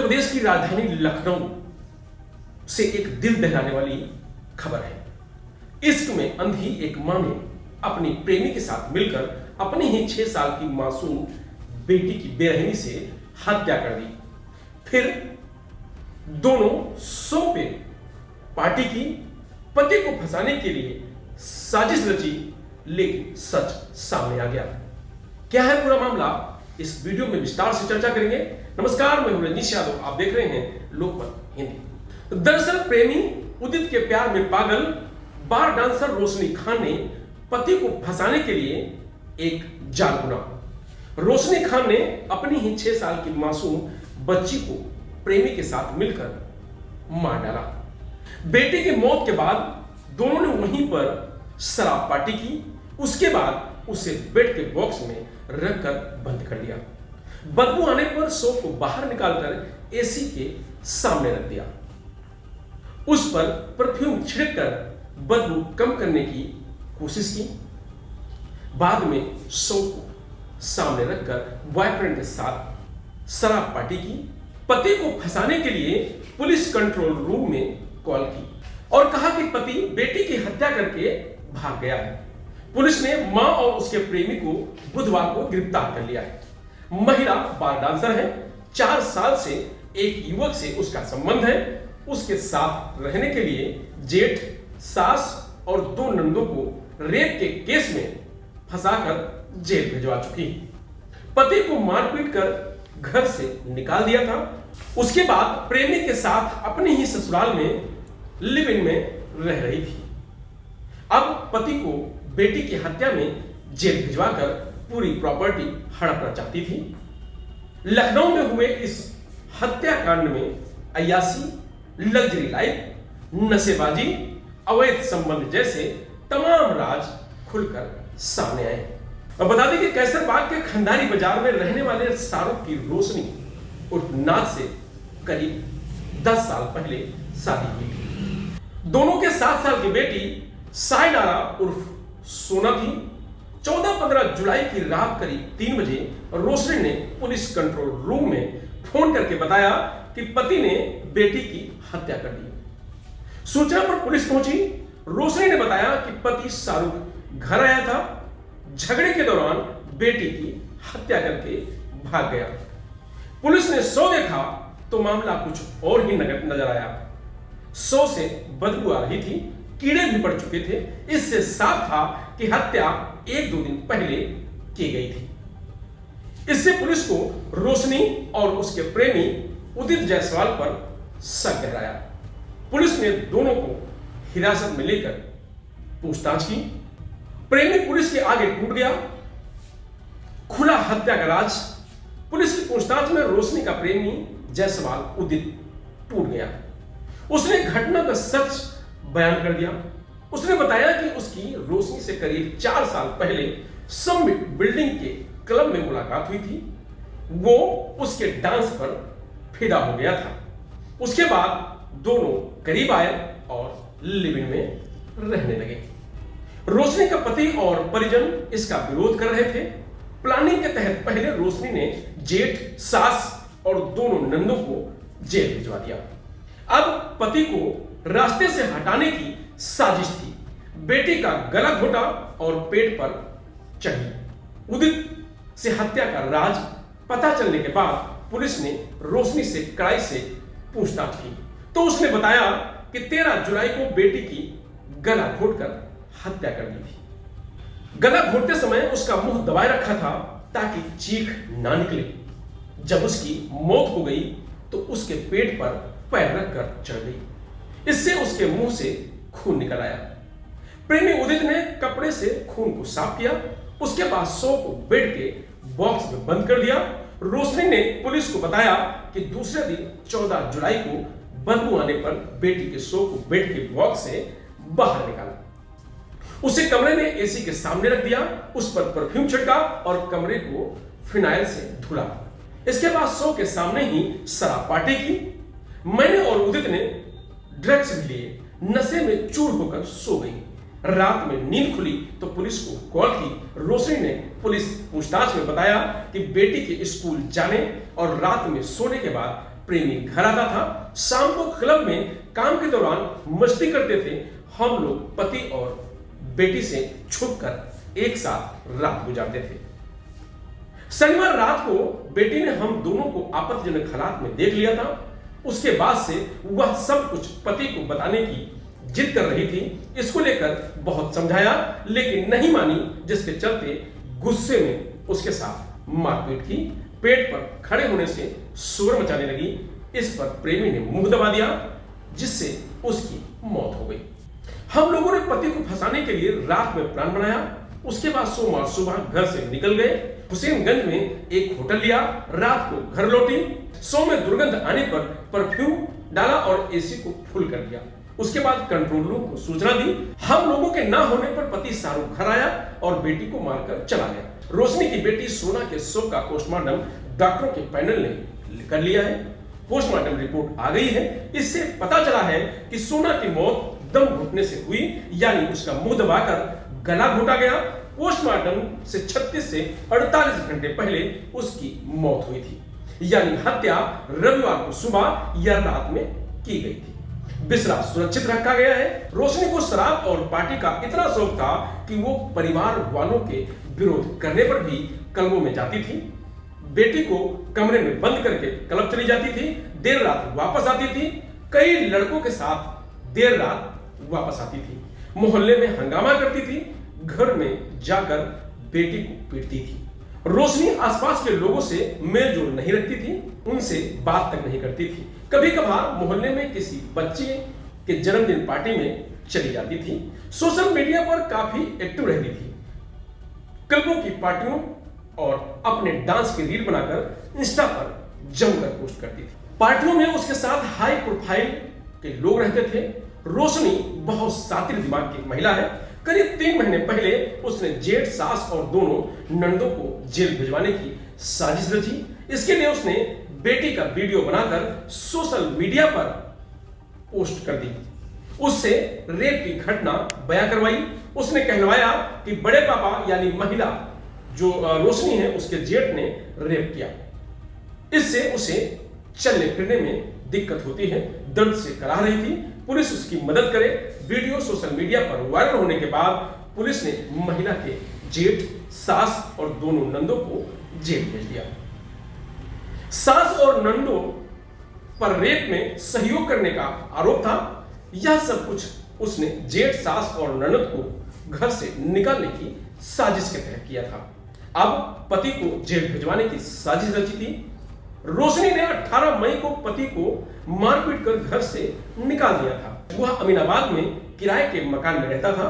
प्रदेश की राजधानी लखनऊ से एक दिल दहलाने वाली खबर है। इश्क में अंधी एक मां ने अपनी प्रेमी के साथ मिलकर अपनी ही 6 साल की मासूम बेटी की बेरहमी से हत्या कर दी। फिर दोनों सौ पे पार्टी की, पति को फंसाने के लिए साजिश रची, लेकिन सच सामने आ गया। क्या है पूरा मामला, इस वीडियो में विस्तार से चर्चा करेंगे। नमस्कार, मैं हूं रजनीश यादव, आप देख रहे हैं लोकमत हिंदी। दरअसल प्रेमी उदित के प्यार में पागल बार डांसर रोशनी खान ने पति को फंसाने के लिए एक जाल बुना। रोशनी खान ने अपनी ही 6 साल की मासूम बच्ची को प्रेमी के साथ मिलकर मार डाला। बेटी की मौत के बाद दोनों ने वहीं पर शराब पार्टी की। उसके बाद उसे बेड के बॉक्स में रखकर बंद कर दिया। बदबू आने पर शव को बाहर निकालकर एसी के सामने रख दिया। उस पर परफ्यूम छिड़ककर बदबू कम करने की कोशिश की। बाद में शव को सामने रखकर बॉयफ्रेंड के साथ शराब पार्टी की। पति को फंसाने के लिए पुलिस कंट्रोल रूम में कॉल की और कहा कि पति बेटी की हत्या करके भाग गया है। पुलिस ने मां और उसके प्रेमी को बुधवार को गिरफ्तार कर लिया है। महिला बार डांसर है। 4 साल से एक युवक से उसका संबंध है। उसके साथ रहने के लिए जेठ, सास और 2 नंदों को रेप के केस में फंसाकर जेल भिजवा चुकी। पति को मारपीट कर घर से निकाल दिया था। उसके बाद प्रेमी के साथ अपने ही ससुराल में लिव इन में रह रही थी। अब पति को बेटी की हत्या में जेल भिजवाकर पूरी प्रॉपर्टी हड़पना चाहती थी। लखनऊ में हुए इस हत्याकांड में अय्याशी, लग्जरी लाइफ, नशेबाजी, अवैध संबंध जैसे तमाम राज खुलकर सामने आए। और बता दें कि कैसरबाग के खंडारी बाजार में रहने वाले शाहरुख की रोशनी उर्फ नाज से करीब 10 साल पहले शादी हुई थी। दोनों के 7 साल की बेटी साइनारा उर्फ सोना थी। 14-15 जुलाई की रात करीब 3 बजे रोशनी ने पुलिस कंट्रोल रूम में फोन करके बताया कि पति ने बेटी की हत्या कर दी। सूचना पर पुलिस पहुंची। रोशनी ने बताया कि पति शाहरुख घर आया था। झगड़े के दौरान बेटी की हत्या करके भाग गया। पुलिस ने शव देखा तो मामला कुछ और ही नजर आया। शव से बदबू आ रही थी, कीड़े भी पड़ चुके थे। इससे साफ था कि हत्या 1-2 दिन पहले की गई थी। इससे पुलिस को रोशनी और उसके प्रेमी उदित जायसवाल पर शक गहराया। पुलिस ने दोनों को हिरासत में लेकर पूछताछ की। प्रेमी पुलिस के आगे टूट गया। खुला हत्या का राज। पुलिस की पूछताछ में रोशनी का प्रेमी जायसवाल उदित टूट गया। उसने घटना का सच बयान कर दिया। उसने बताया कि उसकी रोशनी से करीब 4 साल पहले समिट बिल्डिंग के क्लब में मुलाकात हुई थी। वो उसके डांस पर फिदा हो गया था। उसके बाद दोनों करीब आए और लिव इन में रहने लगे। रोशनी का पति और परिजन इसका विरोध कर रहे थे। प्लानिंग के तहत पहले रोशनी ने जेठ, सास और दोनों नंदों को जेल भिजवा दिया। अब पति को रास्ते से हटाने की साजिश थी। बेटी का गला घोटा और पेट पर चढ़ी। उदित से हत्या का राज पता चलने के बाद पुलिस ने रोशनी से कड़ाई से पूछताछ की तो उसने बताया कि 13 जुलाई को बेटी की गला घोटकर हत्या कर दी थी। गला घोटते समय उसका मुंह दबाए रखा था ताकि चीख ना निकले। जब उसकी मौत हो गई तो उसके पेट पर पैर रखकर चढ़ गई। इससे उसके मुंह से खून निकल आया। प्रेमी उदित ने कपड़े से खून को साफ किया। उसके बाद शव को बेड के बॉक्स में बंद कर दिया। रोशनी ने पुलिस को बताया कि दूसरे दिन 14 जुलाई को बदबू आने पर बेटी के शव को बेड के बॉक्स से बाहर निकाला। उसे कमरे में एसी के सामने रख दिया। उस पर परफ्यूम छिड़का और कमरे को फिनाइल से धुला। इसके बाद शव के सामने ही शराब पार्टी की। मैंने और उदित ने ड्रग्स भी लिए। नशे में चूर होकर सो गई। रात में नींद खुली तो पुलिस को कॉल की। रोशनी ने पुलिस पूछताछ में बताया कि बेटी के स्कूल जाने और रात में सोने के बाद प्रेमी घर आता था। शाम को क्लब में काम के दौरान मस्ती करते थे। हम लोग पति और बेटी से छुपकर एक साथ रात गुजारते थे। शनिवार रात को बेटी ने हम दोनों को आपत्तिजनक हालात में देख लिया था। उसके बाद से वह सब कुछ पति को बताने की जिद कर रही थी। इसको लेकर बहुत समझाया लेकिन नहीं मानी, जिसके चलते गुस्से में उसके साथ मारपीट की। पेट पर खड़े होने से शोर मचाने लगी। इस पर प्रेमी ने मुंह दबा दिया, जिससे उसकी मौत हो गई। हम लोगों ने पति को फंसाने के लिए रात में प्लान बनाया। उसके बाद सोमवार सुबह घर से निकल गए। हुसैनगंज में एक होटल लिया। रात को घर लौटी। सो में दुर्गंध आने पर परफ्यूम डाला और एसी को फुल कर दिया। उसके बाद कंट्रोल रूम को सूचना दी। हम लोगों के ना होने पर पति शाहरुख घर आया और बेटी को मारकर चला गया। रोशनी की बेटी सोना के शव का पोस्टमार्टम डॉक्टरों के पैनल ने कर लिया है। पोस्टमार्टम रिपोर्ट आ गई है। इससे पता चला है कि सोना की मौत दम घुटने से हुई, यानी उसका मुंह दबाकर गला घोटा गया। पोस्टमार्टम से 36 से 48 घंटे पहले उसकी मौत हुई थी, यानी हत्या रविवार को सुबह या रात में की गई थी। बिस्तरा सुरक्षित रखा गया है। रोशनी को शराब और पार्टी का इतना शौक था कि वो परिवार वालों के विरोध करने पर भी क्लबों में जाती थी। बेटी को कमरे में बंद करके क्लब चली जाती थी। देर रात वापस आती थी। कई लड़कों के साथ देर रात वापस आती थी। मोहल्ले में हंगामा करती थी। घर में जाकर बेटी को पीटती थी। रोशनी आसपास के लोगों से मेल जोल नहीं रखती थी। उनसे बात तक नहीं करती थी। कभी कभार मोहल्ले में किसी बच्चे के जन्मदिन पार्टी में चली जाती थी। सोशल मीडिया पर काफी एक्टिव रहती थी। क्लबों की पार्टियों और अपने डांस की रील बनाकर इंस्टा पर जमकर पोस्ट करती थी। पार्टियों में उसके साथ हाई प्रोफाइल के लोग रहते थे। रोशनी बहुत शातिर दिमाग की महिला है। करीब 3 महीने पहले उसने जेठ, सास और दोनों नंदों को जेल भिजवाने की साजिश रची। इसके लिए उसने बेटी का वीडियो बनाकर सोशल मीडिया पर पोस्ट कर दी। उससे रेप की घटना बयां करवाई। उसने कहलवाया कि बड़े पापा यानी महिला जो रोशनी है उसके जेठ ने रेप किया। इससे उसे चलने फिरने में दिक्कत होती है। दर्द से कराह रही थी। पुलिस उसकी मदद करे। वीडियो सोशल मीडिया पर वायरल होने के बाद पुलिस ने महिला के जेठ, सास और दोनों नंदों को जेल भेज दिया। सास और नंदों पर रेप में सहयोग करने का आरोप था। यह सब कुछ उसने जेठ, सास और ननद को घर से निकालने की साजिश के तहत किया था। अब पति को जेल भिजवाने की साजिश रची थी। रोशनी ने 18 मई को पति को मारपीट कर घर से निकाल दिया था। वह अमीनाबाद में किराए के मकान में रहता था।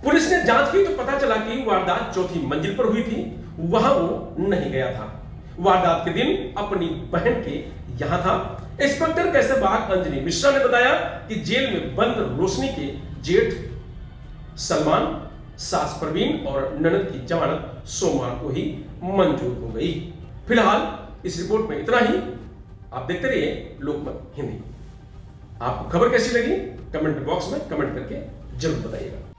पुलिस ने जांच की तो पता चला कि वारदात 4थी मंजिल पर हुई थी। वहां वो नहीं गया था। वारदात के दिन अपनी बहन के यहां था। इंस्पेक्टर कैसरबाग अंजनी मिश्रा ने बताया कि जेल में बंद रोशनी के जेठ सलमान, सास परवीन और ननद की जमानत सोमवार को ही मंजूर हो गई। फिलहाल इस रिपोर्ट में इतना ही। आप देखते रहिए लोकमत हिंदी। आपको खबर कैसी लगी कमेंट बॉक्स में कमेंट करके जरूर बताइएगा।